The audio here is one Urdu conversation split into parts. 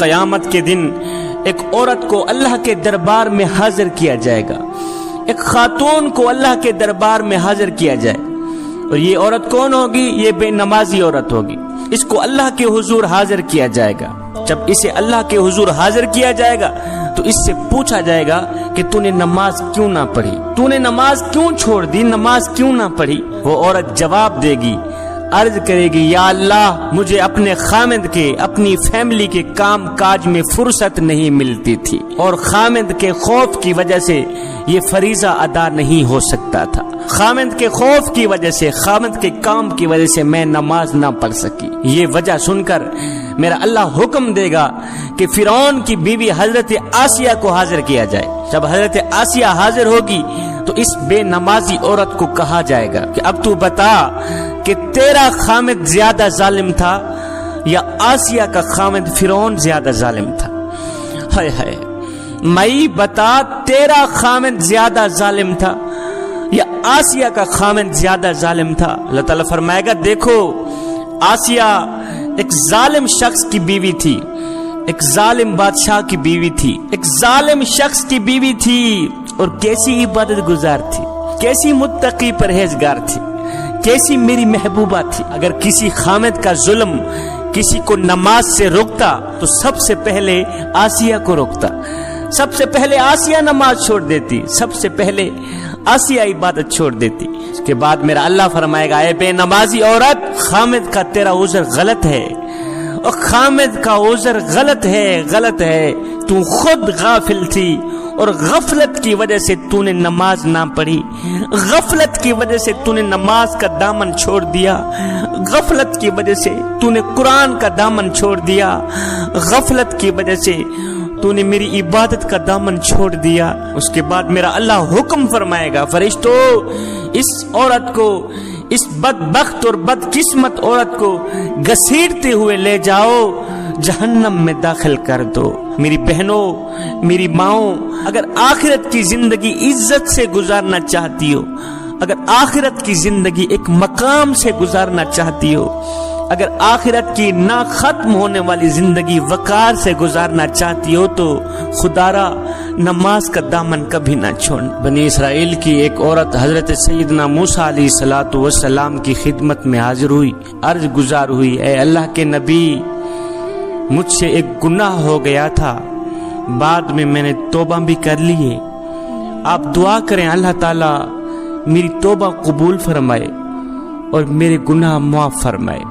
قیامت کے دن ایک عورت کو اللہ کے دربار میں حاضر کیا جائے گا، ایک خاتون کو اللہ کے دربار میں حاضر کیا جائے، اور یہ عورت کون ہوگی؟ یہ بے نمازی عورت ہوگی۔ اس کو اللہ کے حضور حاضر کیا جائے گا۔ جب اسے اللہ کے حضور حاضر کیا جائے گا تو اس سے پوچھا جائے گا کہ تو نے نماز کیوں نہ پڑھی، تو نے نماز کیوں چھوڑ دی، نماز کیوں نہ پڑھی؟ وہ عورت جواب دے گی، عرض کرے گی، یا اللہ مجھے اپنے خامد کے، اپنی فیملی کے کام کاج میں فرصت نہیں ملتی تھی، اور خامد کے خوف کی وجہ سے یہ فریضہ ادا نہیں ہو سکتا تھا، خامد کے خوف کی وجہ سے، خامد کے کام کی وجہ سے میں نماز نہ پڑھ سکی۔ یہ وجہ سن کر میرا اللہ حکم دے گا کہ فرعون کی بیوی حضرت آسیہ کو حاضر کیا جائے۔ جب حضرت آسیہ حاضر ہوگی تو اس بے نمازی عورت کو کہا جائے گا کہ اب تو بتا کہ تیرا خامد زیادہ ظالم تھا یا آسیہ کا خامد فرعون زیادہ ظالم تھا؟ ہائے ہائے، مئی بتا تیرا خامد زیادہ ظالم تھا یا آسیہ کا خامد زیادہ ظالم تھا؟ اللہ تعالیٰ فرمائے گا، دیکھو آسیہ ایک ظالم شخص کی بیوی تھی، ایک ظالم بادشاہ کی بیوی تھی، ایک ظالم شخص کی بیوی تھی، اور کیسی عبادت گزار تھی، کیسی متقی پرہیزگار تھی، کیسی میری محبوبہ تھی۔ اگر کسی خامد کا ظلم کسی کو نماز سے روکتا تو سب سے پہلے آسیہ کو روکتا، سب سے پہلے آسیہ نماز چھوڑ دیتی، سب سے پہلے آسیہ عبادت چھوڑ دیتی۔ اس کے بعد میرا اللہ فرمائے گا، اے بے نمازی عورت، خامد کا تیرا عذر غلط ہے، اور خامد کا عذر غلط ہے، تو خود غافل تھی، اور غفلت کی وجہ سے تو نے نماز نہ پڑھی، غفلت کی وجہ سے تو نے نماز کا دامن چھوڑ دیا، غفلت کی وجہ سے تو نے قرآن کا دامن چھوڑ دیا، غفلت کی وجہ سے تو نے میری عبادت کا دامن چھوڑ دیا۔ اس کے بعد میرا اللہ حکم فرمائے گا، فرشتو اس عورت کو، اس بدبخت اور بدقسمت عورت کو گھسیٹتے ہوئے لے جاؤ، جہنم میں داخل کر دو۔ میری بہنوں، میری ماؤں، اگر آخرت کی زندگی عزت سے گزارنا چاہتی ہو، اگر آخرت کی زندگی ایک مقام سے گزارنا چاہتی ہو، اگر آخرت کی نہ ختم ہونے والی زندگی وقار سے گزارنا چاہتی ہو تو خدا را نماز کا دامن کبھی نہ چھوڑ۔ بنی اسرائیل کی ایک عورت حضرت سیدنا موسیٰ علیہ السلام کی خدمت میں حاضر ہوئی، عرض گزار ہوئی، اے اللہ کے نبی، مجھ سے ایک گناہ ہو گیا تھا، بعد میں نے توبہ بھی کر لی ہے، آپ دعا کریں اللہ تعالیٰ میری توبہ قبول فرمائے اور میرے گناہ معاف فرمائے۔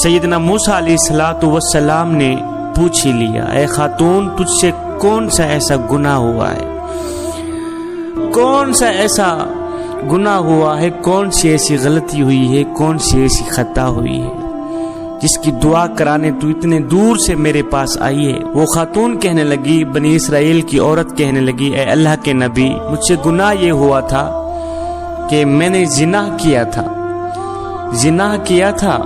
سیدنا موسیٰ علیہ السلام نے پوچھ ہی لیا، اے خاتون، تجھ سے کون سا ایسا گناہ ہوا ہے، کون سا ایسا گناہ ہوا ہے، کون سی ایسی غلطی ہوئی ہے، کون سی ایسی خطا ہوئی ہے جس کی دعا کرانے تو اتنے دور سے میرے پاس آئی ہے؟ وہ خاتون کہنے لگی، بنی اسرائیل کی عورت کہنے لگی، اے اللہ کے نبی، مجھ سے گناہ یہ ہوا تھا کہ میں نے زنا کیا تھا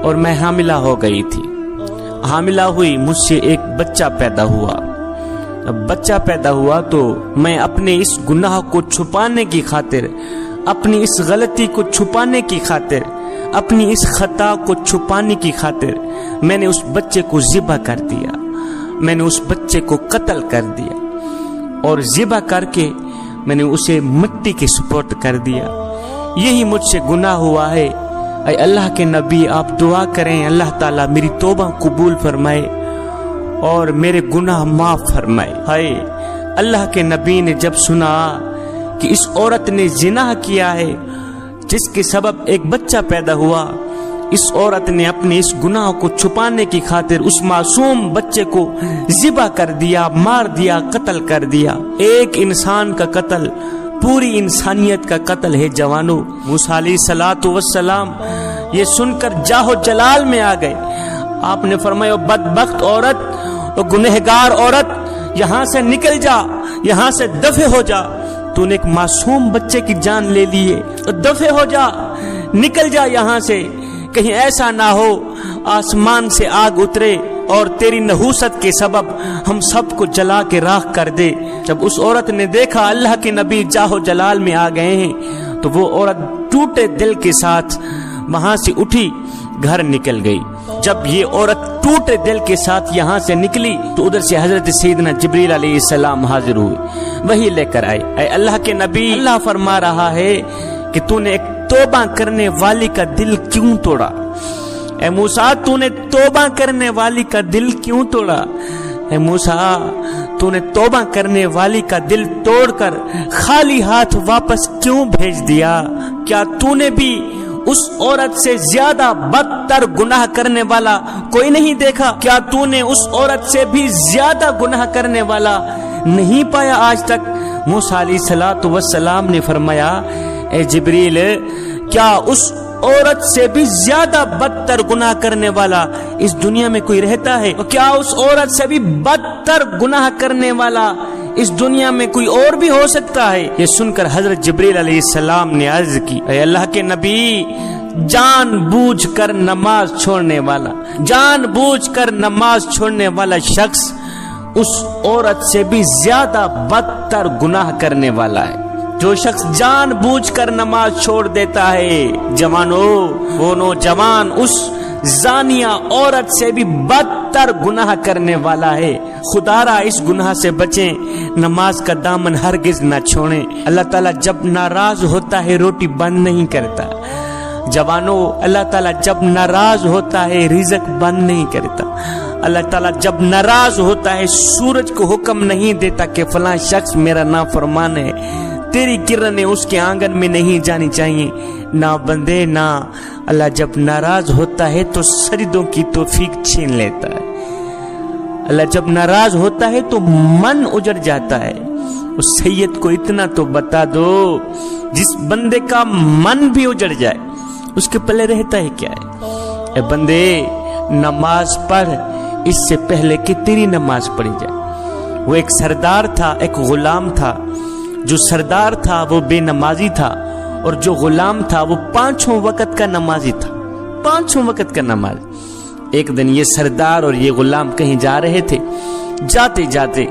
اور میں حاملہ ہو گئی تھی، حاملہ ہوئی، مجھ سے ایک بچہ پیدا ہوا، اب بچہ پیدا ہوا تو میں اپنے اس گناہ کو چھپانے کی خاطر، اپنی اس غلطی کو چھپانے کی خاطر، اپنی اس خطا کو چھپانے کی خاطر میں نے اس بچے کو ذبح کر دیا، میں نے اس بچے کو قتل کر دیا، اور ذبح کر کے میں نے اسے مٹی کے سپرد کر دیا، یہی مجھ سے گناہ ہوا ہے۔ اے اللہ کے نبی، آپ دعا کریں اللہ تعالیٰ میری توبہ قبول فرمائے اور میرے گناہ معاف فرمائے۔ ہائے، اللہ کے نبی نے جب سنا کہ اس عورت نے زنا کیا ہے جس کے سبب ایک بچہ پیدا ہوا، اس عورت نے اپنے اس گناہ کو چھپانے کی خاطر اس معصوم بچے کو ذبح کر دیا، مار دیا، قتل کر دیا۔ ایک انسان کا قتل پوری انسانیت کا قتل ہے جوانو۔ موسیٰ علیہ السلام یہ سن کر جاہو جلال میں آ گئے، آپ نے فرمایا، بدبخت عورت اور گنہگار عورت، یہاں سے نکل جا، یہاں سے دفع ہو جا، تو نے ایک معصوم بچے کی جان لے لی ہے، دفع ہو جا، نکل جا یہاں سے، کہیں ایسا نہ ہو آسمان سے آگ اترے اور تیری نحوست کے سبب ہم سب کو جلا کے راکھ کر دے۔ جب اس عورت نے دیکھا اللہ کے نبی جاہو جلال میں آ گئے ہیں تو وہ عورت ٹوٹے دل کے ساتھ وہاں سے اٹھی، گھر نکل گئی۔ جب یہ عورت ٹوٹے دل کے ساتھ یہاں سے نکلی تو ادھر سے حضرت سیدنا جبریل علیہ السلام حاضر ہوئے، وہی لے کر آئے، اے اللہ کے نبی، اللہ فرما رہا ہے کہ تو نے ایک توبہ کرنے والی کا دل کیوں توڑا؟ اے موسیٰ تو نے توبہ کرنے والی کا دل کیوں توڑا؟ اے موسیٰ تو نے توبہ کرنے والی کا دل توڑ کر خالی ہاتھ واپس کیوں بھیج دیا؟ کیا تو نے بھی اس عورت سے زیادہ بدتر گناہ کرنے والا کوئی نہیں دیکھا؟ کیا تو نے اس عورت سے بھی زیادہ گناہ کرنے والا نہیں پایا آج تک؟ موسیٰ علیہ السلام نے فرمایا، اے جبریل، کیا اس عورت سے بھی زیادہ بدتر گناہ کرنے والا اس دنیا میں کوئی رہتا ہے؟ کیا اس عورت سے بھی بدتر گناہ کرنے والا اس دنیا میں کوئی اور بھی ہو سکتا ہے؟ یہ سن کر حضرت جبریل علیہ السلام نے عرض کی، اے اللہ کے نبی، جان بوجھ کر نماز چھوڑنے والا، جان بوجھ کر نماز چھوڑنے والا شخص اس عورت سے بھی زیادہ بدتر گناہ کرنے والا ہے۔ جو شخص جان بوجھ کر نماز چھوڑ دیتا ہے، جوانو، وہ نوجوان اس زانیہ عورت سے بھی بدتر گناہ کرنے والا ہے۔ خدا را اس گناہ سے بچیں، نماز کا دامن ہرگز نہ چھوڑیں۔ اللہ تعالیٰ جب ناراض ہوتا ہے روٹی بند نہیں کرتا، جوانو، اللہ تعالیٰ جب ناراض ہوتا ہے رزق بند نہیں کرتا۔ اللہ تعالیٰ جب ناراض ہوتا ہے سورج کو حکم نہیں دیتا کہ فلاں شخص میرا نافرمان ہے، تیری کرنیں اس کے آنگن میں نہیں جانی چاہیے۔ نہ بندے، نہ، اللہ جب ناراض ہوتا ہے تو سجدوں کی توفیق چھین لیتا ہے۔ اللہ جب ناراض ہوتا ہے تو من اجڑ جاتا ہے۔ اس سید کو اتنا تو بتا دو، جس بندے کا من بھی اجڑ جائے اس کے پلے رہتا ہے کیا ہے؟ اے بندے، نماز پڑھ اس سے پہلے کہ تیری نماز پڑھی جائے۔ وہ ایک سردار تھا، ایک غلام تھا۔ جو سردار تھا وہ بے نمازی تھا، اور جو غلام تھا وہ 5 وقت کا نمازی تھا، 5 وقت کا نماز۔ ایک دن یہ سردار اور یہ غلام کہیں جا رہے تھے، جاتے جاتے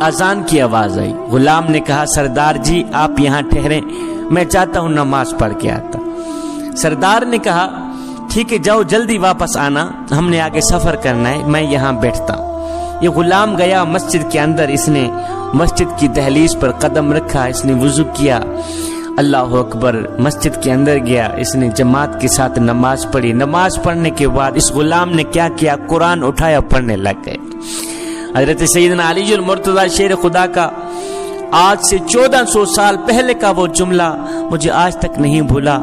اذان کی آواز آئی۔ غلام نے کہا، سردار جی آپ یہاں ٹھہریں، میں چاہتا ہوں نماز پڑھ کے آتا۔ سردار نے کہا، ٹھیک ہے جاؤ، جلدی واپس آنا، ہم نے آگے سفر کرنا ہے، میں یہاں بیٹھتا ہوں۔ یہ غلام گیا مسجد کے اندر، اس نے مسجد کی دہلیز پر قدم رکھا، اس نے وضو کیا، اللہ اکبر، مسجد کے اندر گیا، اس نے جماعت کے ساتھ نماز پڑھی۔ نماز پڑھنے کے بعد اس غلام نے کیا کیا؟ قرآن اٹھایا، پڑھنے لگ گئے۔ حضرت سیدنا علی المرتضی شیر خدا کا آج سے 1400 سال پہلے کا وہ جملہ مجھے آج تک نہیں بھولا۔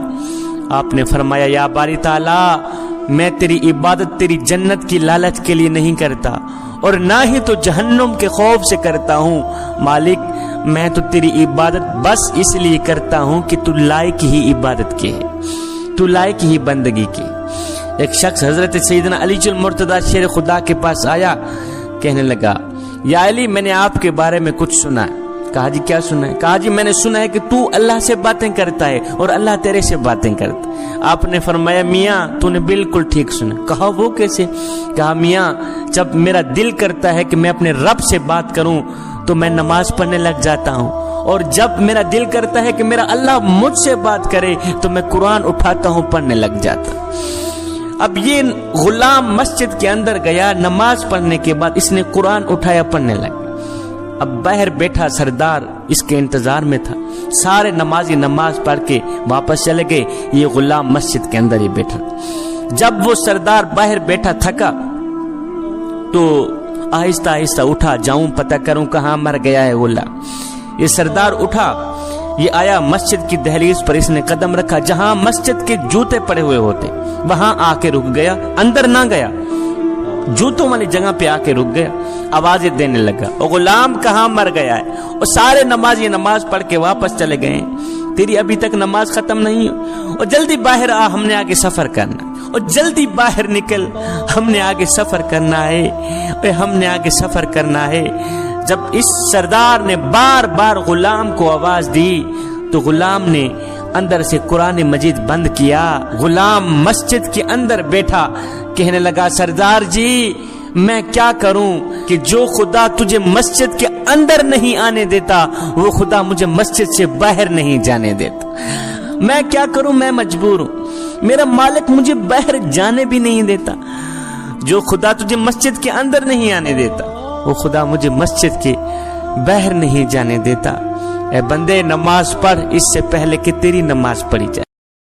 آپ نے فرمایا، یا باری تعالیٰ، میں تیری عبادت تیری جنت کی لالچ کے لیے نہیں کرتا، اور نہ ہی تو جہنم کے خوف سے کرتا ہوں۔ مالک، میں تو تیری عبادت بس اس لیے کرتا ہوں کہ تو لائق ہی عبادت کے ہے، تو لائق ہی بندگی کے۔ ایک شخص حضرت سیدنا علی المرتضی شیر خدا کے پاس آیا، کہنے لگا، یا علی، میں نے آپ کے بارے میں کچھ سنا ہے۔ کہا جی کیا سنا ہے؟ کہا جی میں نے سنا ہے کہ تو اللہ سے باتیں کرتا ہے اور اللہ تیرے سے باتیں کرتا ہے۔ آپ نے فرمایا، میاں تو نے بالکل ٹھیک سنا۔ کہا وہ کیسے؟ کہا میاں، جب میرا دل کرتا ہے کہ میں اپنے رب سے بات کروں تو میں نماز پڑھنے لگ جاتا ہوں، اور جب میرا دل کرتا ہے کہ میرا اللہ مجھ سے بات کرے تو میں قرآن اٹھاتا ہوں، پڑھنے لگ جاتا ہوں۔ اب یہ غلام مسجد کے اندر گیا، نماز پڑھنے کے بعد اس نے قرآن اٹھایا، پڑھنے لگا۔ اب باہر بیٹھا سردار اس کے انتظار میں تھا۔ سارے نمازی نماز پڑھ کے واپس چلے گئے، یہ غلام مسجد کے اندر ہی بیٹھا۔ جب وہ سردار باہر بیٹھا تھکا تو آہستہ آہستہ اٹھا، جاؤں پتہ کروں کہاں مر گیا ہے غلام۔ یہ سردار اٹھا، یہ آیا مسجد کی دہلیز پر، اس نے قدم رکھا، جہاں مسجد کے جوتے پڑے ہوئے ہوتے وہاں آ کے رک گیا، اندر نہ گیا، جوتوں والی جگہ پہ آ کے رک گیا، آوازیں دینے لگا، اور غلام کہاں مر گیا ہے؟ اور سارے نمازی نماز پڑھ کے واپس چلے گئے، تیری ابھی تک نماز ختم نہیں ہو، اور جلدی باہر آ، ہم نے آگے سفر کرنا، اور جلدی باہر نکل، ہم نے آگے سفر کرنا ہے، اور ہم نے آگے سفر کرنا ہے۔ جب اس سردار نے بار بار غلام کو آواز دی تو غلام نے اندر سے قرآن مجید بند کیا۔ غلام مسجد کے اندر بیٹھا، کہنے لگا، سردار جی میں کیا کروں کہ جو خدا تجھے مسجد کے اندر نہیں آنے دیتا وہ خدا مجھے مسجد سے باہر نہیں جانے دیتا، میں کیا کروں، میں مجبور ہوں۔ میرا مالک مجھے باہر جانے بھی نہیں دیتا. جو خدا تجھے مسجد کے اندر نہیں آنے دیتا وہ خدا مجھے مسجد کے باہر نہیں جانے دیتا. اے بندے نماز پڑھ اس سے پہلے کہ تیری نماز پڑھی جائے.